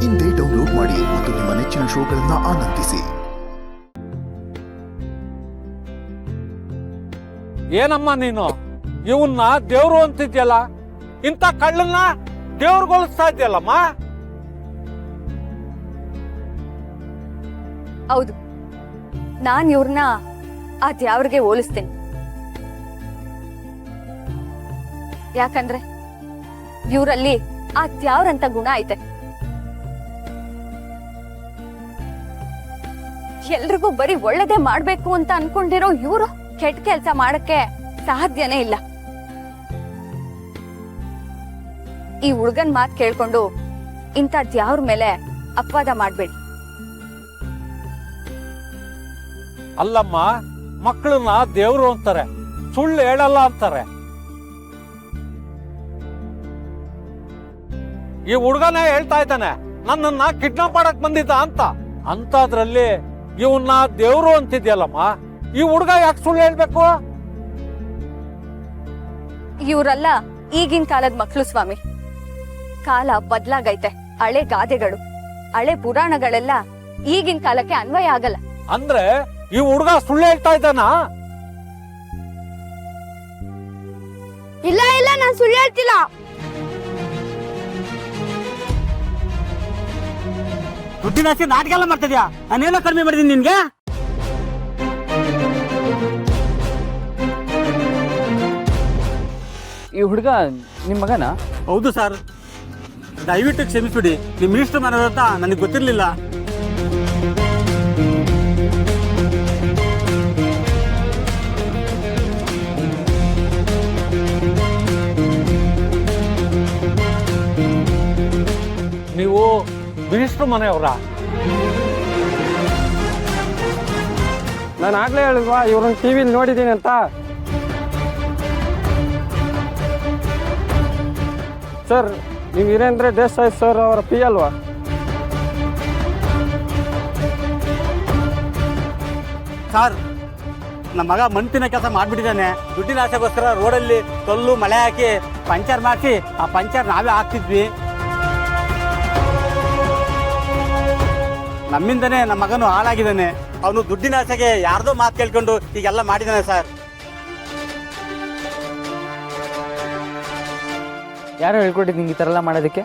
ಇಂದೇ ಡೌನ್ಲೋಡ್ ಮಾಡಿ ಮತ್ತು ನಿಮ್ಮ ನೆಚ್ಚಿನ ಶೋಗಳನ್ನ ಆನಂದಿಸಿ. ಏನಮ್ಮ ನೀನು ಇವನ್ನ ದೇವ್ರು ಅಂತಿದ್ಯಲ್ಲ, ಇಂಥ ಕಳ್ಳನ್ನ ದೇವ್ರುಗೊಳಿಸ್ತಾ ಇದ್ಯಲ್ಲಮ್ಮ. ಹೌದು, ನಾನ್ ಇವ್ರನ್ನ ಆ ದ್ಯಾವ್ರಿಗೆ ಹೋಲಿಸ್ತೇನೆ. ಯಾಕಂದ್ರೆ ಇವ್ರಲ್ಲಿ ಆ ದ್ಯಾವ್ರಂತ ಗುಣ ಐತೆ. ಎಲ್ರಿಗೂ ಬರೀ ಒಳ್ಳೇದೇ ಮಾಡ್ಬೇಕು ಅಂತ ಅನ್ಕೊಂಡಿರೋ ಇವ್ರು ಕೆಟ್ಟ ಕೆಲ್ಸ ಮಾಡಕ್ಕೆ ಸಾಧ್ಯನೇ ಇಲ್ಲ. ಈ ಹುಡ್ಗನ್ ಮಾತ್ ಕೇಳ್ಕೊಂಡು ಇಂಥ ದ್ಯಾವ್ರ ಮೇಲೆ ಅಪವಾದ ಮಾಡ್ಬೇಡಿ. ಅಲ್ಲಮ್ಮ, ಮಕ್ಕಳನ್ನ ದೇವ್ರು ಅಂತಾರೆ, ಸುಳ್ಳು ಹೇಳಲ್ಲ ಅಂತಾರೆ. ಈ ಹುಡುಗನೇ ಹೇಳ್ತಾ ಇದ್ದಾನೆ ನನ್ನನ್ನ ಕಿಡ್ನಾಪ್ ಮಾಡಕ್ ಬಂದಿದ್ದ ಅಂತ. ಅಂತದ್ರಲ್ಲಿ ಇವನ್ನ ದೇವ್ರು ಅಂತಿದ್ಯಲ್ಲಮ್ಮ, ಈ ಹುಡುಗ ಯಾಕೆ ಸುಳ್ಳು ಹೇಳ್ಬೇಕು? ಇವ್ರಲ್ಲ ಈಗಿನ ಕಾಲದ ಮಕ್ಳು ಸ್ವಾಮಿ. ಕಾಲ ಬದ್ಲಾಗೈತೆ. ಹಳೆ ಗಾದೆಗಳು, ಹಳೆ ಪುರಾಣಗಳೆಲ್ಲ ಈಗಿನ ಕಾಲಕ್ಕೆ ಅನ್ವಯ ಆಗಲ್ಲ. ಅಂದ್ರೆ ಈ ಹುಡುಗ ಸುಳ್ಳು ಹೇಳ್ತಾ ಇದ್ದಾನಾ? ಇಲ್ಲ ಇಲ್ಲ, ನಾನು ಸುಳ್ಳು ಹೇಳ್ತಿಲ್ಲ. ದುಡ್ಡಿನ ಆಸೆ ನಾಟಕ ಎಲ್ಲ ಮಾಡ್ತಿದ್ಯಾ? ನಾನೇನೋ ಕಡಿಮೆ ಮಾಡಿದೀನಿ ನಿನ್ಗೆ? ಈ ಹುಡುಗ ನಿಮ್ಮ ಮಗನ? ಹೌದು ಸರ್, ದಯವಿಟ್ಟು ಕ್ಷಮಿಸ್ಬಿಡಿ. ನಿಮ್ಮ ಮಿನಿಸ್ಟರ್ ಮನೆಯವ್ರ ಅಂತ ನನಗೆ ಗೊತ್ತಿರ್ಲಿಲ್ಲ. ನೀವು ಮಿನಿಸ್ಟರ್ ಮನೆಯವರ? ನಾನು ಆಗ್ಲೇ ಹೇಳಿಲ್ವಾ ಇವ್ರನ್ನ ಟಿವಿಲಿ ನೋಡಿದ್ದೀನಿ ಅಂತ. ಸರ್, ನೀವು ವೀರೇಂದ್ರ ದೇಸಾಯಿ ಸರ್ ಅವರ ಪಿ ಅಲ್ವಾ? ಸರ್, ನಮ್ಮ ಮಗ ಮಣ್ತಿನ ಕೆಲಸ ಮಾಡ್ಬಿಟ್ಟಿದ್ದಾನೆ. ದುಡ್ಡಿನ ಆಸೆಗೋಸ್ಕರ ರೋಡಲ್ಲಿ ಕಲ್ಲು ಮಳೆ ಹಾಕಿ ಪಂಚರ್ ಮಾಡಿಸಿ ಆ ಪಂಚರ್ ನಾವೇ ಹಾಕ್ತಿದ್ವಿ. ನಮ್ಮಿಂದನೇ ನಮ್ಮ ಮಗನು ಹಾಳಾಗಿದ್ದಾನೆ. ಅವನು ದುಡ್ಡಿನ ಆಸೆಗೆ ಯಾರ್ದೋ ಮಾತು ಕೇಳ್ಕೊಂಡು ಈಗೆಲ್ಲ ಮಾಡಿದ್ದಾನೆ ಸರ್. ಯಾರು ಹೇಳ್ಕೊಟ್ಟಿದ್ದು ನಿಂಗೆ ಈ ಥರ ಎಲ್ಲ ಮಾಡೋದಕ್ಕೆ?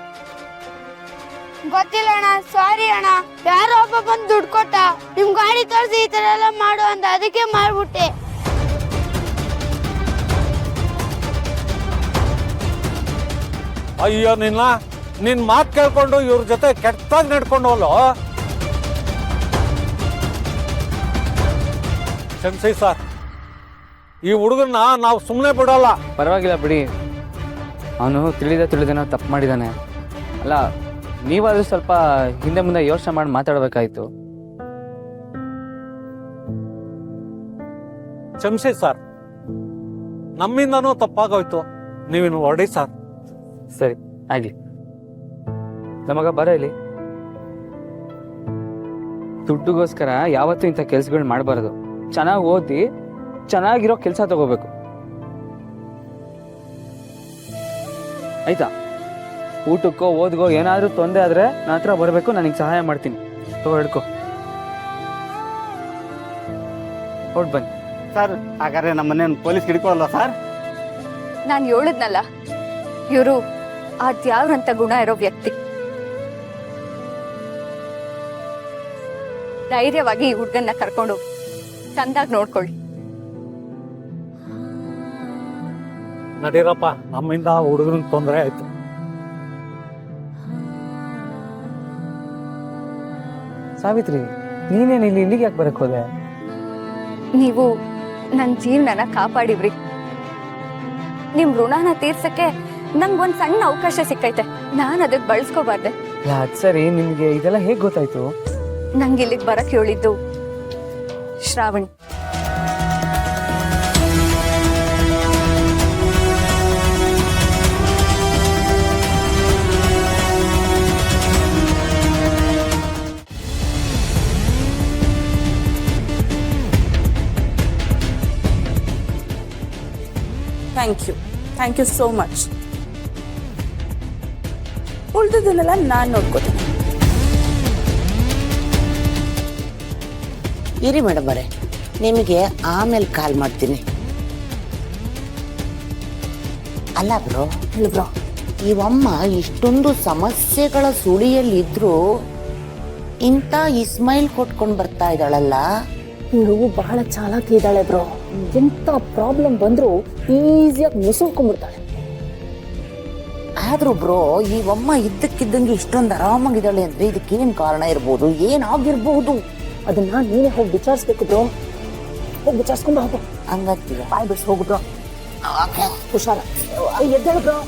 ಗೊತ್ತಿಲ್ಲ ಅಣ್ಣ, ಸಾರಿ ಅಣ್ಣ. ಯಾರೋ ಒಬ್ಬ ಬಂದು ದುಡ್ಡು ಕೊಟ್ಟ, ನಿಮ್ ಗಾಡಿ ತೋರಿಸಿ ಈ ತರ ಎಲ್ಲ ಮಾಡು ಅಂತ, ಅದಕ್ಕೆ ಮಾಡ್ಬಿಟ್ಟೆ. ಅಯ್ಯೋ, ನಿನ್ ಮಾತು ಕೇಳ್ಕೊಂಡು ಇವ್ರ ಜೊತೆ ಕೆಟ್ಟಾಗಿ ನಡ್ಕೊಂಡವಲ್ಲ. ಕ್ಷಮಿಸಿ ಸರ್, ಈ ಹುಡುಗನ್ನ ನಾವು ಸುಮ್ಮನೆ ಬಿಡೋಲ್ಲ. ಪರವಾಗಿಲ್ಲ ಬಿಡಿ, ಅವನು ತಿಳಿದೇನೋ ತಪ್ಪು ಮಾಡಿದ್ದಾನೆ. ಅಲ್ಲ, ನೀವಾದ್ರೂ ಸ್ವಲ್ಪ ಹಿಂದೆ ಮುಂದೆ ಯೋಚನೆ ಮಾಡಿ ಮಾತಾಡ್ಬೇಕಾಯ್ತು. ಕ್ಷಮಿಸಿ ಸರ್, ನಮ್ಮಿಂದನೂ ತಪ್ಪಾಗೋಯ್ತು. ನೀವಿನ್ನು ಹೊರಡಿ ಸರ್. ಸರಿ, ಆಗ್ಲಿ. ನಮಗ ಬರ ಇಲ್ಲಿ. ದುಡ್ಡುಗೋಸ್ಕರ ಯಾವತ್ತೂ ಇಂಥ ಕೆಲ್ಸಗಳು ಮಾಡಬಾರದು. ಚೆನ್ನಾಗಿ ಓದಿ ಚೆನ್ನಾಗಿರೋ ಕೆಲಸ ತಗೋಬೇಕು, ಆಯ್ತಾ? ಊಟಕ್ಕೋ ಓದ್ಗೋ ಏನಾದ್ರೂ ತೊಂದರೆ ಆದ್ರೆ ನನ್ನ ಹತ್ರ ಬರಬೇಕು, ನನಗೆ ಸಹಾಯ ಮಾಡ್ತೀನಿ. ತಗೋ, ಹಿಡ್ಕೊ, ಹೊರಟ್ ಬನ್ನಿ. ಸರ್, ಹಾಗಾದ್ರೆ ನಮ್ಮನ್ನೇನು ಪೊಲೀಸ್ ಹಿಡ್ಕೊಳ್ಳಲ್ಲ ಸರ್? ನಾನ್ ಹೇಳಿದ್ನಲ್ಲ, ಇವರು ಆ ದ್ಯಾವ್ರಂತ ಗುಣ ಇರೋ ವ್ಯಕ್ತಿ. ಧೈರ್ಯವಾಗಿ ಈ ಹುಡ್ಗನ್ನ ಕರ್ಕೊಂಡು ಚಂದಾಗಿ ನೋಡ್ಕೊಳ್ಳಿ. ನಡೀರಪ್ಪ, ನಮ್ಮಿಂದ ಹುಡುಗನ ತೊಂದರೆ ಆಯ್ತು. ಸಾವಿತ್ರಿ, ನೀನೇನು ಇಲ್ಲಿಗೆ ಯಾಕೆ ಬರಕ್ ಹೋದೆ? ನೀವು ನನ್ನ ಜೀವನನ ಕಾಪಾಡಿವ್ರಿ. ನಿಮ್ ಋಣನ ತೀರ್ಸಕ್ಕೆ ನಂಗೊಂದ್ ಸಣ್ಣ ಅವಕಾಶ ಸಿಕ್ಕೈತೆ, ನಾನ್ ಅದಕ್ಕೆ ಬಳಸ್ಕೋಬಾರ್ದೆ. ಅದ್ ಸರಿ, ನಿಮ್ಗೆ ಇದೆಲ್ಲ ಹೇಗ್ ಗೊತ್ತಾಯ್ತು? ನಂಗೆ ಇಲ್ಲಿಗೆ ಬರಕ್ ಹೇಳಿದ್ದು Shravani. Thank you so much. ಉಳಿದದನ್ನೆಲ್ಲ ನಾನು ನೋಡ್ಕೋತೀನಿ. ಇರಿ ಮೇಡಮ್ ಅವರೇ, ನಿಮಗೆ ಆಮೇಲೆ ಕಾಲ್ ಮಾಡ್ತೀನಿ. ಅಲ್ಲ ಬ್ರೋ, ಹೇಳು ಬ್ರೋ, ಇವಮ್ಮ ಇಷ್ಟೊಂದು ಸಮಸ್ಯೆಗಳ ಸುಳಿಯಲ್ಲಿದ್ರು ಇಂಥ ಇಸ್ಮೈಲ್ ಕೊಟ್ಕೊಂಡು ಬರ್ತಾ ಇದ್ದಾಳಲ್ಲ. ಇವಳು ಬಹಳ ಚಾಲಾಕಿ ಇದ್ದಾಳೆ ಬ್ರೋ. ಎಂತ ಪ್ರಾಬ್ಲಮ್ ಬಂದ್ರು ಈಸಿಯಾಗಿ ಮುಸುಳ್ಕೊಂಡ್ಬಿಡ್ತಾಳೆ. ಆದ್ರೂ ಬ್ರೋ, ಇವಮ್ಮ ಇದ್ದಕ್ಕಿದ್ದಂಗೆ ಇಷ್ಟೊಂದು ಆರಾಮಾಗಿದ್ದಾಳೆ ಅಂದ್ರೆ ಇದಕ್ಕೇನ್ ಕಾರಣ ಇರ್ಬೋದು, ಏನಾಗಿರ್ಬಹುದು? ಅದನ್ನ ನೀನೇ ಹೋಗಿ ವಿಚಾರಿಸ್ಬೇಕು ಬ್ರೋ. ಹೋಗಿ ವಿಚಾರಿಸ್ಕೊಂಡು ಹೋಗು. ಹಂಗಂತೀರ? ಬಾಯ್ ಬಿಡ್ಸಿ ಹೋಗು ಬ್ರೋ. ಹುಷಾರ, ಎದ್ದೇಳು ಬ್ರೋ.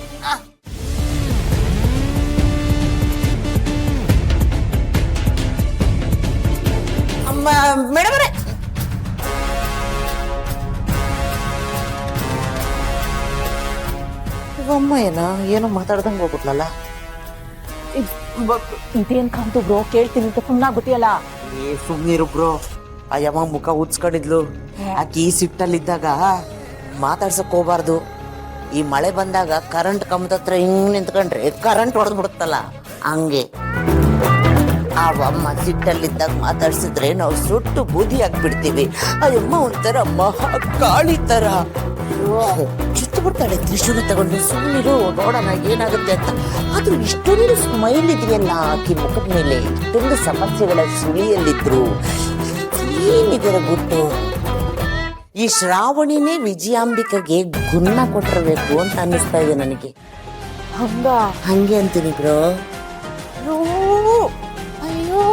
ಮೇಡಮ್ ಅವರೇ, ಇವಮ್ಮ ಏನೋ ಮಾತಾಡ್ದಂಗೆ ಹೋಗ್ಬಿಟ್ಲಲ್ಲ. ಇದೇನ್ ಕಾಂತು ಬ್ರೋ, ಕೇಳ್ತೀನಿ ಅಂತ ಸುಮ್ಮನಾಗ್ಬಿಟ್ಟಿಯಲ್ಲ. ಸುಮ್ನಿರು ಬ್ರೋ, ಆ ಯಮ್ಮ ಮುಖ ಉಚ್ಕೊಂಡಿದ್ಲು. ಆಕಿ ಈ ಸಿಟ್ಟಲ್ಲಿದ್ದಾಗ ಮಾತಾಡ್ಸಕ್ ಹೋಗ್ಬಾರ್ದು. ಈ ಮಳೆ ಬಂದಾಗ ಕರೆಂಟ್ ಕಂಬದ ಹತ್ರ ಹಿಂಗ್ ನಿಂತ್ಕೊಂಡ್ರೆ ಕರೆಂಟ್ ಹೊಡೆದ್ ಬಿಡುತ್ತಲ್ಲ, ಹಂಗೆ ಆ ಅಮ್ಮ ಸಿಟ್ಟಲ್ಲಿದ್ದಾಗ ಮಾತಾಡ್ಸಿದ್ರೆ ನಾವು ಸುಟ್ಟು ಬೂದಿ ಹಾಕ್ಬಿಡ್ತೀವಿ. ಆ ಅಮ್ಮ ಒಂಥರ ಮಹಾಕಾಳಿ ತರ ಕಿತ್ತು ಬಿಡ್ತಾಳೆ ತ್ರಿಶೂಲ ತಗೊಂಡು. ಸುಮ್ಮನಿರು, ನೋಡೋಣ ಏನಾಗುತ್ತೆ ಅಂತ. ಆದ್ರೂ ಇಷ್ಟೊಂದು ಸ್ಮೈಲ್ ಇದೆಯಲ್ಲ ಆಕಿ ಮುಖದ ಮೇಲೆ, ಇಷ್ಟೊಂದು ಸಮಸ್ಯೆಗಳ ಸುಳಿಯಲ್ಲಿದ್ರು ಏನಿದರ ಗುಟ್ಟು? ಈ ಶ್ರಾವಣಿನೇ ವಿಜಯಾಂಬಿಕೆಗೆ ಗುನ್ನ ಕೊಟ್ಟಿರ್ಬೇಕು ಅಂತ ಅನ್ನಿಸ್ತಾ ಇದೆ ನನಗೆ. ಹಂಗೆ ಅಂತೀನಿ ಬ್ರೋ. ಅಯ್ಯೋ,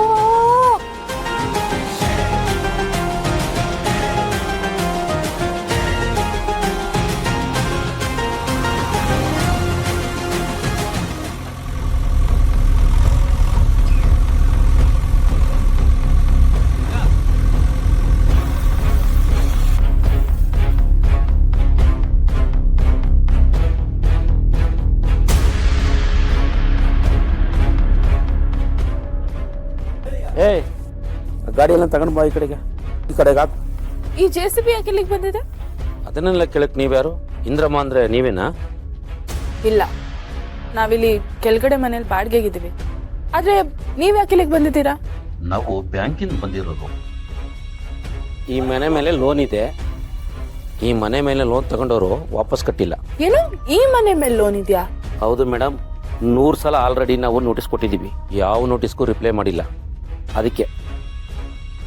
ಏಯ್, ಗಾಡಿ ಎಲ್ಲ ತಗೊಂಡು ಬಾ ಈ ಕಡೆಗೆ. ಈ ಕಡೆಗೆ ಹಾಕು. ಈ JCB ಯಾಕೆ ಇಲ್ಲಿಗೆ ಬಂದಿದೆ? ಅದನ್ನೆಲ್ಲ ಕೇಳಕ್ ನೀವ್ಯಾರು? ಇಂದ್ರಮ್ಮ ಅಂದ್ರೆ ನೀವೇನಾ? ಇಲ್ಲ, ನಾವಿಲ್ಲಿ ಕೆಳಗಡೆ ಮನೇಲಿ ಬಾಡಿಗೆಗಿದ್ದೀವಿ. ಆದ್ರೆ ನೀವ್ ಯಾಕೆ ಇಲ್ಲಿಗೆ ಬಂದಿದ್ದೀರಾ? ನಾವು ಬ್ಯಾಂಕಿಂದ ಬಂದಿರೋದು. ಈ ಮನೆ ಮೇಲೆ ಲೋನ್ ಇದೆ. ಈ ಮನೆ ಮೇಲೆ ಲೋನ್ ತಗೊಂಡವರು ವಾಪಸ್ ಕಟ್ಟಿಲ್ಲ. ಏನು, ಈ ಮನೆ ಮೇಲೆ ಲೋನ್ ಇದೆಯಾ? ಹೌದು ಮೇಡಮ್, 100 ಸಲ ಆಲ್ರೆಡಿ ನಾವು ನೋಟಿಸ್ ಕೊಟ್ಟಿದ್ದೀವಿ. ಯಾವ ನೋಟಿಸ್ಗೂ ರಿಪ್ಲೈ ಮಾಡಿಲ್ಲ. ಅದಕ್ಕೆ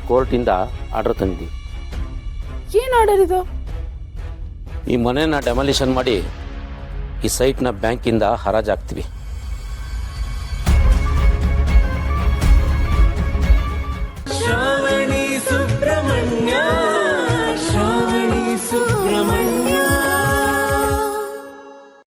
ಕೋರ್ಟಿಂದ ಆರ್ಡರ್ ತಂದಿದ್ದೀವಿ. ಏನ್ ಆರ್ಡರ್ ಇದು? ಈ ಮನೆನ ಡೆಮಾಲಿಷನ್ ಮಾಡಿ ಈ ಸೈಟ್ನ ಬ್ಯಾಂಕಿಂದ ಹರಾಜಾಗ್ತೀವಿ.